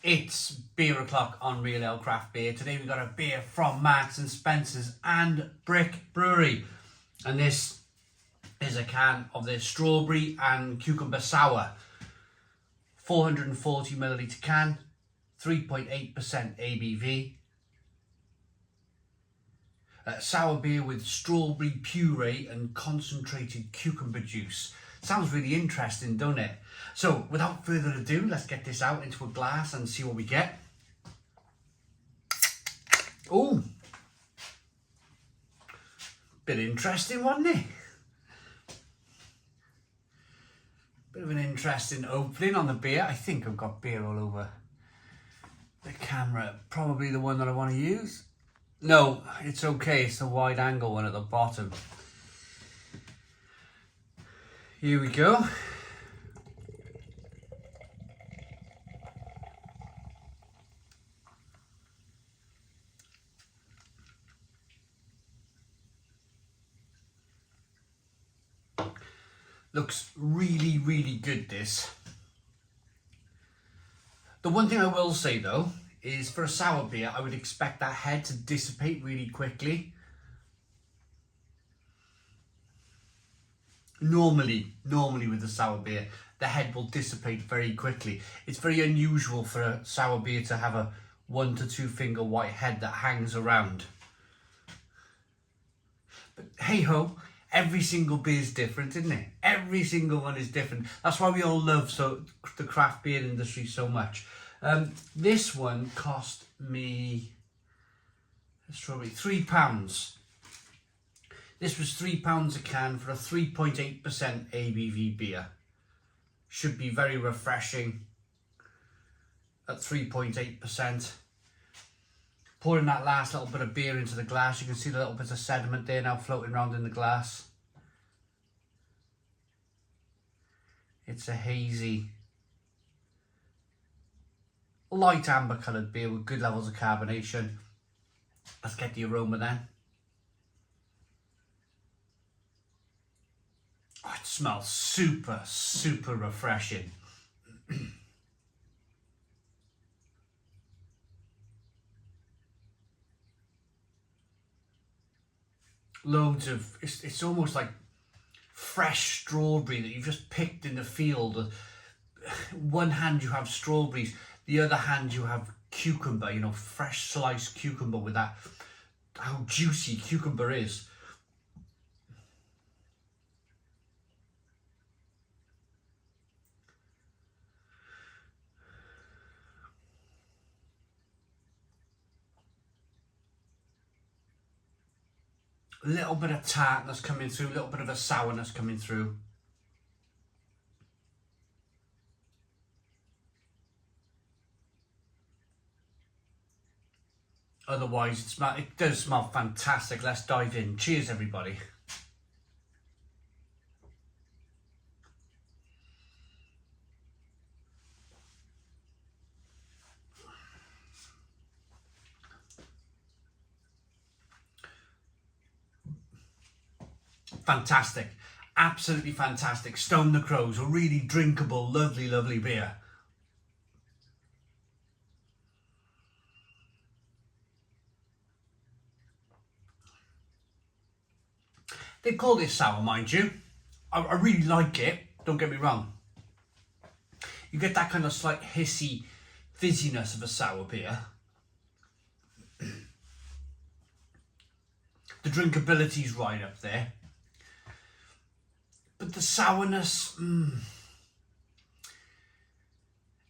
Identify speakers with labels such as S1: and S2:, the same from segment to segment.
S1: It's beer o'clock on Real Ale Craft Beer. Today we got a beer from Marks and Spencer's and Brewery, and this is a can of their strawberry and cucumber sour. 440 milliliter can, 3.8% ABV. Sour beer with strawberry puree and concentrated cucumber juice. Sounds really interesting, don't it? So, without further ado, let's get this out into a glass and see what we get. Oh, bit interesting, wasn't it? Bit of an interesting opening on the beer. I think I've got beer all over the camera. Probably the one that I want to use. No, it's okay. It's the wide angle one at the bottom. Here we go. Looks really, really good, this. The one thing I will say though, is for a sour beer, I would expect that head to dissipate really quickly. Normally with a sour beer, the head will dissipate very quickly. It's very unusual for a sour beer to have a 1 to 2 finger white head that hangs around. But hey ho, every single beer is different, isn't it? Every single one is different. That's why we all love the craft beer industry so much. This one cost me £3. This was £3 a can for a 3.8% ABV beer. Should be very refreshing at 3.8%. Pouring that last little bit of beer into the glass, you can see the little bit of sediment there now floating around in the glass. It's a hazy, light amber coloured beer with good levels of carbonation. Let's get the aroma then. Oh, it smells super, super refreshing. Loads of, it's almost like fresh strawberry that you've just picked in the field. One hand you have strawberries, the other hand you have cucumber, you know, fresh sliced cucumber with that, how juicy cucumber is. A little bit of tartness coming through, a little bit of a sourness coming through. Otherwise, it does smell fantastic. Let's dive in. Cheers, everybody. Fantastic. Absolutely fantastic. Stone the Crows, a really drinkable, lovely, lovely beer. They call this sour, mind you. I really like it, don't get me wrong. You get that kind of slight hissy fizziness of a sour beer. The drinkability's right up there. But the sourness,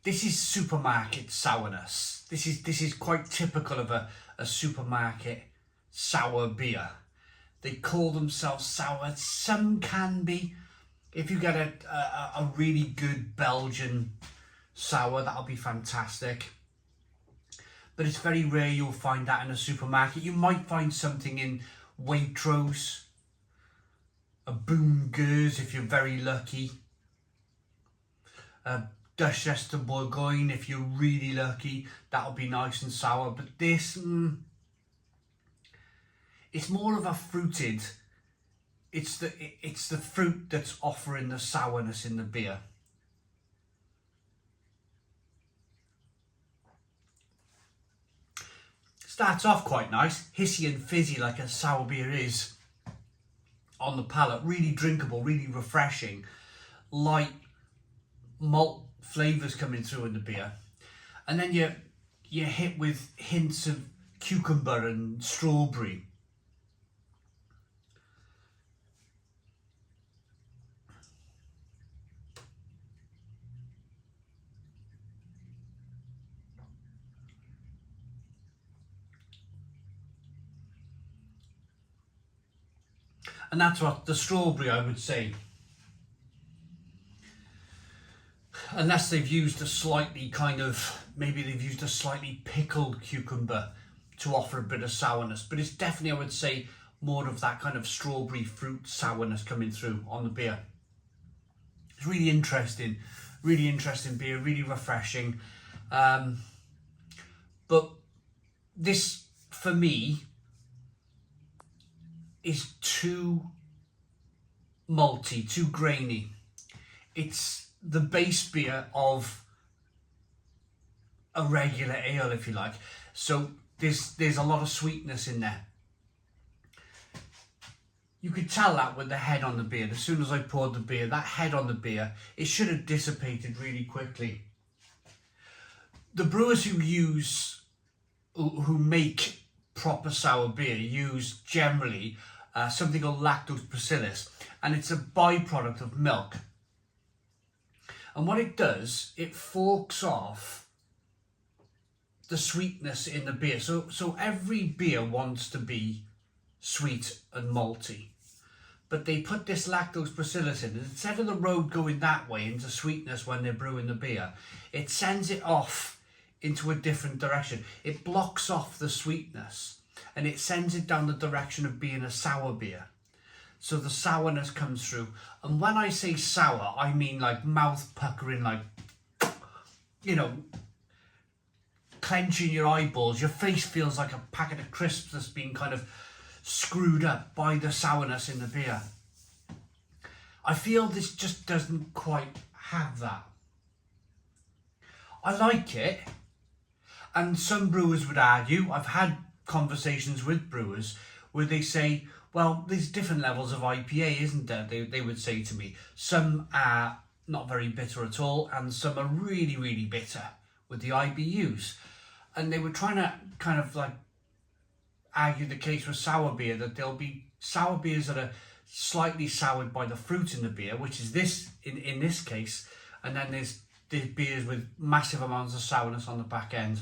S1: this is supermarket sourness. This is quite typical of a supermarket sour beer. They call themselves sour. Some can be. If you get a really good Belgian sour, that'll be fantastic. But it's very rare you'll find that in a supermarket. You might find something in Waitrose, a Boom Goose if you're very lucky, a Duchesse de Bourgogne if you're really lucky, that'll be nice and sour. But this, it's more of a fruited, it's the fruit that's offering the sourness in the beer. Starts off quite nice, hissy and fizzy like a sour beer is on the palate. Really drinkable, really refreshing. Light malt flavours coming through in the beer. And then you're hit with hints of cucumber and strawberry. And that's what the strawberry, I would say. Unless they've used a slightly maybe they've used a slightly pickled cucumber to offer a bit of sourness. But it's definitely, I would say, more of that kind of strawberry fruit sourness coming through on the beer. It's really interesting beer, really refreshing. But this, for me, is too malty, too grainy. It's the base beer of a regular ale, if you like. So there's a lot of sweetness in there. You could tell that with the head on the beer. As soon as I poured the beer, that head on the beer, it should have dissipated really quickly. The brewers who make proper sour beer use generally something called lactose bacillus, and it's a byproduct of milk. And what it does, it forks off the sweetness in the beer. So every beer wants to be sweet and malty, but they put this lactose bacillus in, and instead of the road going that way into sweetness when they're brewing the beer, it sends it off into a different direction. It blocks off the sweetness and it sends it down the direction of being a sour beer. So the sourness comes through. And when I say sour, I mean like mouth puckering, like, you know, clenching your eyeballs. Your face feels like a packet of crisps that's been kind of screwed up by the sourness in the beer. I feel this just doesn't quite have that. I like it. And some brewers would argue, I've had conversations with brewers where they say, well, there's different levels of IPA, isn't there? They would say to me, some are not very bitter at all, and some are really, really bitter with the IBUs. And they were trying to kind of like argue the case with sour beer, that there'll be sour beers that are slightly soured by the fruit in the beer, which is this in this case, and then there's beers with massive amounts of sourness on the back end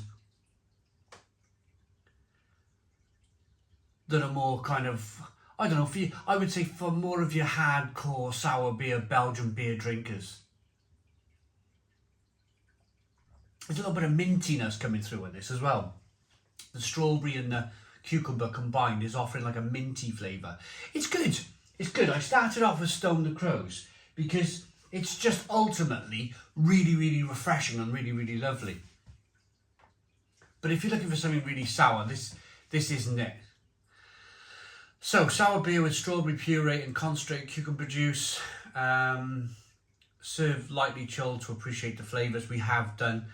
S1: that are more kind of, I don't know, I would say for more of your hardcore sour beer, Belgian beer drinkers. There's a little bit of mintiness coming through in this as well. The strawberry and the cucumber combined is offering like a minty flavour. It's good. It's good. I started off with Stone the Crows because it's just ultimately really, really refreshing and really, really lovely. But if you're looking for something really sour, this isn't it. So, sour beer with strawberry puree and concentrated cucumber juice. Served lightly chilled to appreciate the flavours. We have done.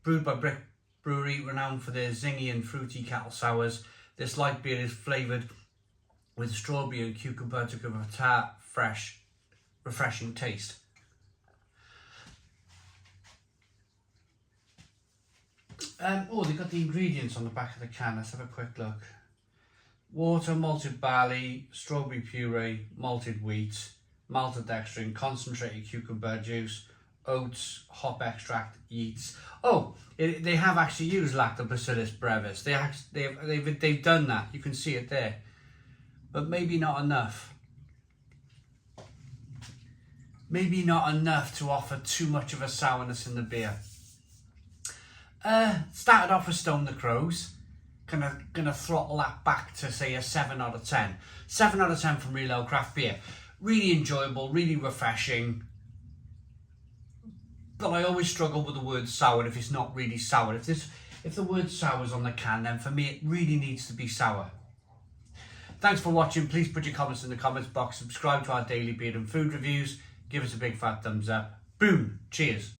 S1: Brewed by Brewery, renowned for their zingy and fruity cattle sours. This light beer is flavoured with strawberry and cucumber to give a tart, fresh, refreshing taste. They've got the ingredients on the back of the can. Let's have a quick look. Water, malted barley, strawberry puree, malted wheat, malted dextrin, concentrated cucumber juice, oats, hop extract, yeast. They have actually used Lactobacillus brevis. They've done that. You can see it there, but maybe not enough. Maybe not enough to offer too much of a sourness in the beer. Started off with Stone the Crows. Gonna throttle that back to say a 7 out of 10. 7 out of 10 from Real Ale Craft Beer. Really enjoyable, really refreshing. But I always struggle with the word sour if it's not really sour. If the word sour is on the can, then for me it really needs to be sour. Thanks for watching. Please put your comments in the comments box. Subscribe to our daily beer and food reviews. Give us a big fat thumbs up. Boom. Cheers.